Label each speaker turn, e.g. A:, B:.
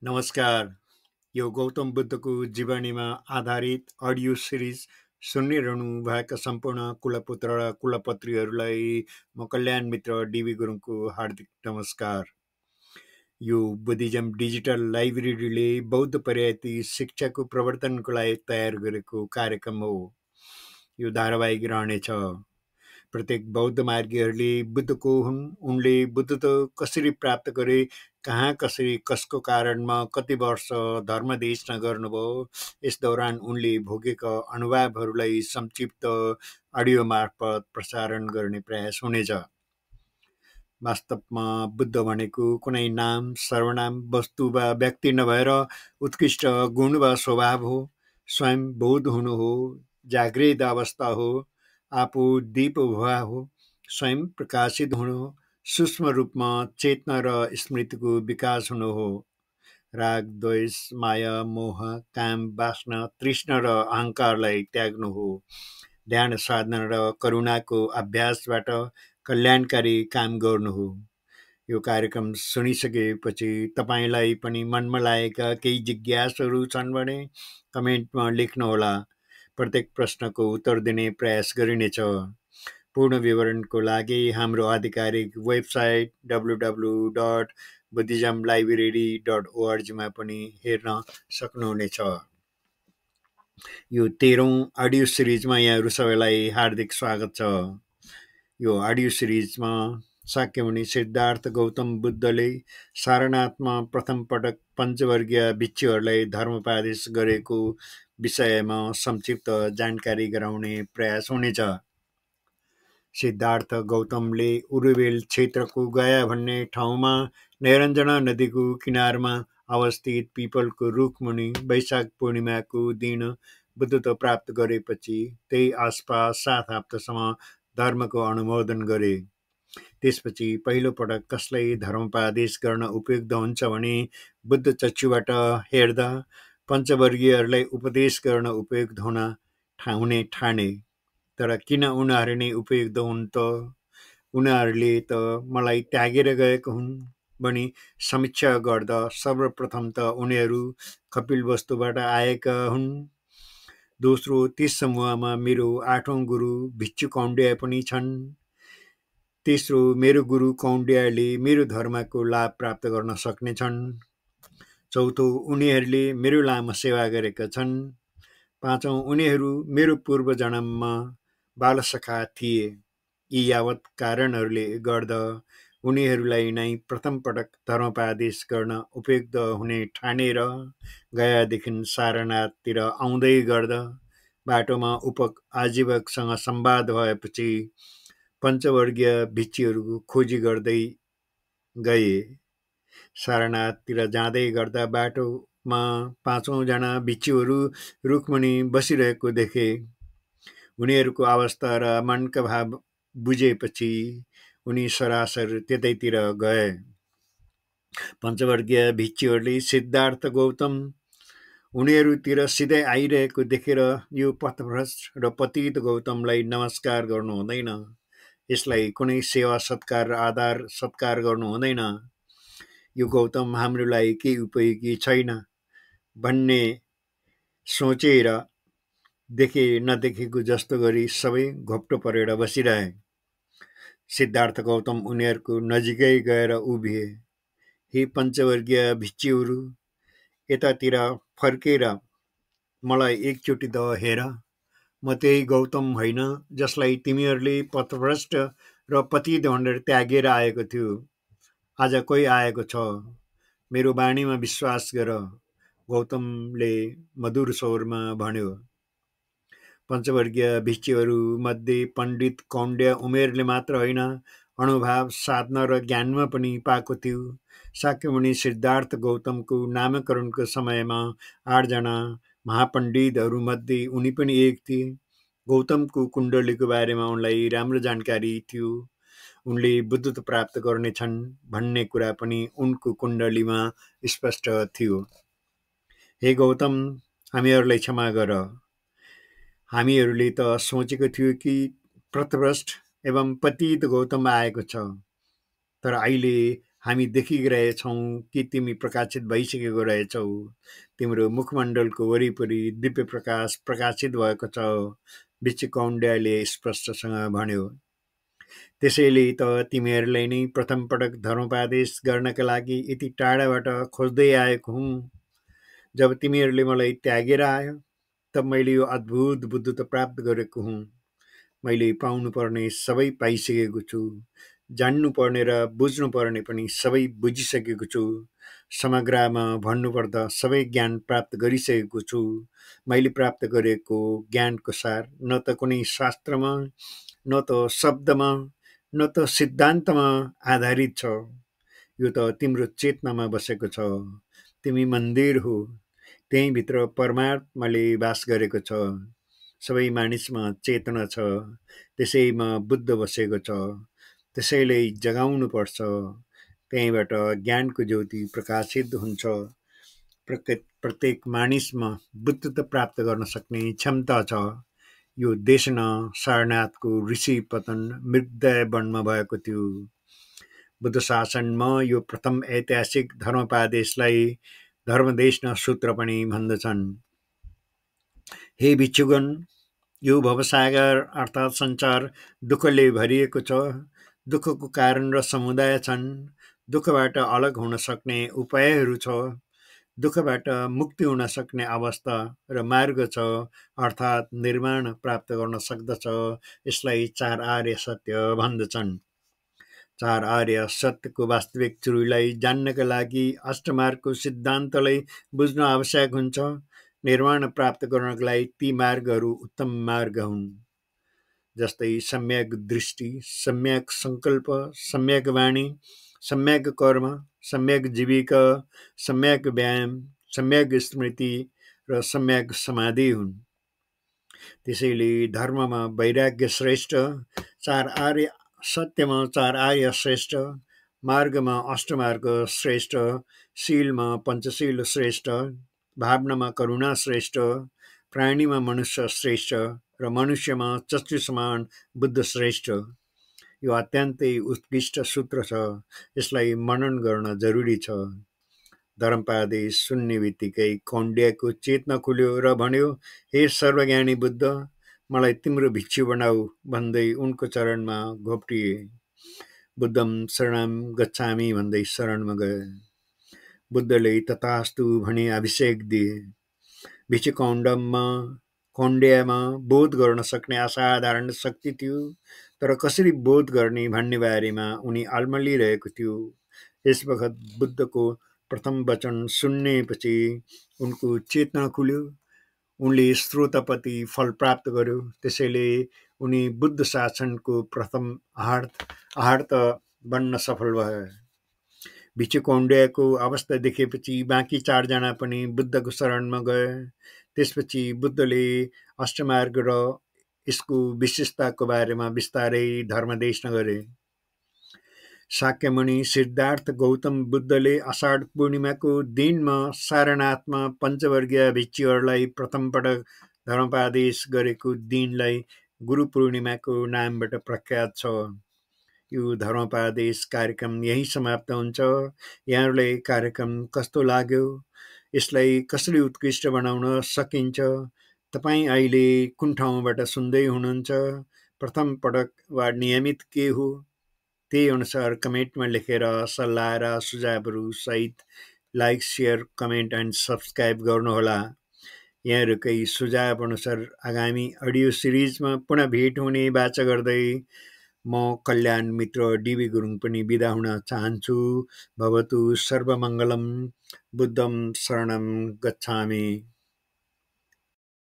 A: नमस्कार। यो गौतम बुद्धको जीवनीमा आधारित अडियो सिरिज सुनिरहनु भएका सम्पूर्ण कुलपुत्र र कुलपत्रीहरूलाई म कल्याण मित्र डिबी गुरुङको हार्दिक नमस्कार। यो बुद्धिज्म डिजिटल लाइब्रेरीले बौद्ध पर्यायती शिक्षाको प्रवर्तनको लागि तयार गरेको कार्यक्रम हो। यो धारावाहिक रहनेछ। प्रत्येक बौद्ध मार्गीहरूले बुद्ध को हुन्, उनले बुद्धत्व कसरी प्राप्त गरे, कहाँ कसरी कसको कारणमा कति वर्ष धर्मदेशना गर्नुभयो, यस दौरान उनले भोगेका अनुभवहरूलाई संक्षिप्त अडियो मार्फत प्रसारण गर्ने प्रयास हुनेछ। वास्तवमा बुद्ध भनेको कुनै नाम, सर्वनाम, वस्तु वा व्यक्ति नभएर उत्कृष्ट गुण वा स्वभाव हो। स्वयं बोध हुनु हो, जागृत अवस्था हो, आफू दीप भुवा हो, स्वयं प्रकाशित हुनु हो, सूक्ष्म रूपमा चेतना र स्मृतिको विकास हुनु हो। राग, द्वेष, माया, मोह, काम, वासना, तृष्णा र अहङ्कारलाई त्याग्नु हो। ध्यान साधना र करुणाको अभ्यासबाट कल्याणकारी काम गर्नु हो। यो कार्यक्रम सुनिसकेपछि तपाईलाई पनि मनमा लागेका केही जिज्ञासाहरू छन् भने कमेन्टमा लेख्नुहोला। प्रत्येक प्रश्नको उत्तर दिने प्रयास गरिनेछ। पूर्ण विवरणको लागि हाम्रो आधिकारिक वेबसाइट www.buddhismlibrary.org मा पनि हेर्न सक्नुहुनेछ। यो 13औं अडियो सिरिजमा यहाँहरू सबैलाई हार्दिक स्वागत छ। यो अडियो सिरिजमा शाक्यमुनि सिद्धार्थ गौतम बुद्धले सारनाथमा प्रथम पटक पञ्चवर्गीय भिक्षुहरूलाई धर्मोपदेश गरेको विषयमा संक्षिप्त जानकारी गराउने प्रयास हुनेछ। सिद्धार्थ गौतमले उरुवेल क्षेत्रको गया भन्ने ठाउँमा नैरञ्जना नदीको किनारमा अवस्थित पिपलको रुखमुनि वैशाख पूर्णिमाको दिन बुद्धत्व प्राप्त गरेपछि त्यही आसपास 7 हप्तासम्म धर्मको अनुमोदन गरे। त्यसपछि पहिलो पटक कसलाई धर्मोपदेश गर्न उपयुक्त हुन्छ भने बुद्ध चक्षुबाट हेर्दा पञ्चवर्गीयहरूलाई उपदेश गर्न उपयुक्त हुने ठाने। तर किन उनीहरू नै उपयुक्त हुन् त? उनीहरूले त मलाई त्यागेर गएको हुन् भनी समीक्षा गर्दा सर्वप्रथम त उनीहरू कपिलवस्तुबाट आएका हुन्। दोस्रो, त्यस समूहमा मेरो 8औं गुरु भिक्षु कौण्डिन्य पनि छन्। तेस्रो, मेरो गुरु कौण्डिन्यले मेरो धर्मको लाभ प्राप्त गर्न सक्नेछन्। चौथो, उनीहरूले मेरो लामा सेवा गरेका छन्। पाँचौं, उनीहरू मेरो पूर्व जन्ममा बालसखा थिए। यी यावत कारणहरूले गर्दा उनीहरूलाई नै प्रथम पटक धर्मोपदेश गर्न उपयुक्त हुने ठानेर गयादेखि सारनाथतिर आउँदै गर्दा बाटोमा आजीवकसँग संवाद भएपछि पञ्चवर्गीय भिक्षुहरूको खोजी गर्दै गए। सारनाथतिर जाँदै गर्दा बाटोमा 5औं जना भिक्षुहरू रुखमुनि बसिरहेको देखे। उनीहरूको अवस्था र मनका भाव बुझेपछि उनी सरासर त्यतैतिर गए। पञ्चवर्गीय भिक्षुहरूले सिद्धार्थ गौतम उनीहरूतिर सिधै आइरहेको देखेर यो पथभ्रष्ट र पतित गौतमलाई नमस्कार गर्नु हुँदैन, यसलाई कुनै सेवा सत्कार र आदर सत्कार गर्नु हुँदैन, यो गौतम हाम्रो लागि केही उपयोगी छैन भन्ने सोचेर देखे नदेखेको जस्तो गरी सबै घोप्टो परेर बसिरहे। सिद्धार्थ गौतम उनीहरूको नजिकै गएर उभिए। हे पञ्चवर्गीय भिक्षुहरू, यतातिर फर्केर मलाई एकचोटि त हेर। म त्यही गौतम होइन जसलाई तिमीहरूले पथभ्रष्ट र पतित भनेर त्यागेर आएको थियो। आज कोही आएको छ, मेरो वाणीमा विश्वास गर, गौतमले मधुर स्वरमा भन्यो। पञ्चवर्गीय भिक्षुहरू मध्ये पण्डित कौण्डिन्य उमेरले मात्र होइन, अनुभव, साधना र ज्ञानमा पनि पाएको थियो। शाक्यमुनि सिद्धार्थ गौतमको नामकरणको समयमा 8 जना महापण्डितहरूमध्ये उनी पनि एक थिए। गौतमको कुण्डलीको बारेमा उनलाई राम्रो जानकारी थियो। उनले बुद्धत्व प्राप्त गर्नेछन् भन्ने कुरा पनि उनको कुण्डलीमा स्पष्ट थियो। हे गौतम, हामीहरूलाई क्षमा गर। हामीहरूले त सोचेको थियो कि पथभ्रष्ट एवं पतित गौतम आएको छ, तर अहिले हामी देखिरहेछौँ कि तिमी प्रकाशित भइसकेको रहेछौ। तिम्रो मुखमण्डलको वरिपरि दिव्य प्रकाश प्रकाशित भएको छ, विचिकौण्ड्याले स्पष्टसँग भन्यो। त्यसैले त तिमीहरूलाई नै प्रथम पटक धर्मोपदेश गर्नका लागि यति टाढाबाट खोज्दै आएको हुँ। जब तिमीहरूले मलाई त्यागेर आयो, तब मैले यो अद्भुत बुद्धत्व प्राप्त गरेको हुँ। मैले पाउनुपर्ने सबै पाइसकेको छु, जान्नुपर्ने र बुझ्नुपर्ने पनि सबै बुझिसकेको छु। समग्रमा भन्नुपर्दा सबै ज्ञान प्राप्त गरिसकेको छु। मैले प्राप्त गरेको ज्ञानको सार न त कुनै शास्त्रमा, न त शब्दमा, न त सिद्धान्तमा आधारित छ। यो त तिम्रो चेतनामा बसेको छ। तिमी मन्दिर हो, त्यहीँभित्र परमात्माले वास गरेको छ। सबै मानिसमा चेतना छ, त्यसैमा बुद्ध बसेको छ। त्यसैले जगाउनु पर्छ, त्यहीँबाट ज्ञानको ज्योति प्रकाशित हुन्छ। प्रत्येक मानिसमा बुद्धत्व प्राप्त गर्न सक्ने क्षमता छ। यो देशन सारनाथको ऋषि पतन मृगदय वनमा भएको थियो। बुद्ध शासनमा यो प्रथम ऐतिहासिक धर्मोपदेशलाई धर्मदेशन सूत्र पनि भन्दछन्। हे भिक्षुगण, यो भवसागर अर्थात् संसार दुःखले भरिएको छ। दुःखको कारण र समुदाय छन्। दुःखबाट अलग हुन सक्ने उपायहरू छ। दुःखबाट मुक्ति हुन सक्ने अवस्था र मार्ग छ, अर्थात् निर्माण प्राप्त गर्न सक्दछ। यसलाई चार आर्य सत्य भन्दछन्। चार आर्य सत्यको वास्तविक चुरुलाई जान्नका लागि अष्टमार्गको सिद्धान्तलाई बुझ्न आवश्यक हुन्छ। निर्माण प्राप्त गर्नका लागि ती मार्गहरू उत्तम मार्ग हुन्, जस्तै सम्यक दृष्टि, सम्यक संकल्प, सम्यक वाणी, सम्यक कर्म, सम्यक जीविका, सम्यक व्यायाम, सम्यक स्मृति र सम्यक समाधि हुन्। त्यसैले धर्ममा वैराग्य श्रेष्ठ, चार आर्य सत्यमा चार आर्य श्रेष्ठ, मार्गमा अष्टमार्ग श्रेष्ठ, शीलमा पञ्चशील श्रेष्ठ, भावनामा करुणा श्रेष्ठ, प्राणीमा मनुष्य श्रेष्ठ र मनुष्यमा चक्षु समान बुद्ध श्रेष्ठ। यो अत्यन्तै उत्कृष्ट सूत्र छ। यसलाई मनन गर्न जरुरी छ। धर्मोपदेश सुन्ने बित्तिकै कौण्डिन्यको चेतना खुल्यो र भन्यो, हे सर्वज्ञानी बुद्ध, मलाई तिम्रो भिक्षु बनाऊ भन्दै उनको चरणमा घोप्टिए। बुद्धम शरणम गच्छामि भन्दै शरणमा गए। बुद्धले तथास्तु भनी अभिषेक दिए। कौण्डिन्यमा बोध गर्न सक्ने असाधारण शक्ति थियो, तर कसरी बोध गर्ने भन्ने बारेमा उनी अल्मलिरहेको थियो। यस वखत बुद्धको प्रथम वचन सुन्नेपछि उनको चेतना खुल्यो। उनले स्रोतपति फल प्राप्त गर्यो। त्यसैले उनी बुद्ध शासनको प्रथम आहार्त बन्न सफल भए। भिक्षुकौण्डिन्यको अवस्था देखेपछि बाँकी चारजना पनि बुद्धको शरणमा गए। त्यसपछि बुद्धले अष्टमार्ग र यसको विशेषताको बारेमा विस्तारै धर्मदेशन गरे। शाक्यमुनि सिद्धार्थ गौतम बुद्धले आषाढ पूर्णिमाको दिनमा सारनाथमा पञ्चवर्गीय भिक्षुहरूलाई प्रथम पटक धर्मोपदेश गरेको दिनलाई गुरु पूर्णिमाको नामबाट प्रख्यात छ। यो धर्मोपदेश कार्यक्रम यही समाप्त हुन्छ। यहाँहरूलाई कार्यक्रम कस्तो लाग्यो? यसलाई कसरी उत्कृष्ट बनाउन सकिन्छ? तपाईँ अहिले कुन ठाउँबाट सुन्दै हुनुहुन्छ? प्रथम पटक वा नियमित के हो? त्यही अनुसार कमेन्टमा लेखेर सल्लाह र सुझावहरू सहित like, share, comment and subscribe गर्नुहोला। यहाँहरूकै सुझाव अनुसार आगामी अडियो सिरिजमा पुनः भेट हुने बाचा गर्दै म कल्याण मित्र डिबी गुरुङ पनि बिदा हुन चाहन्छु। भवतु सर्वमङ्गलम। बुद्धम शरणम गच्छामि।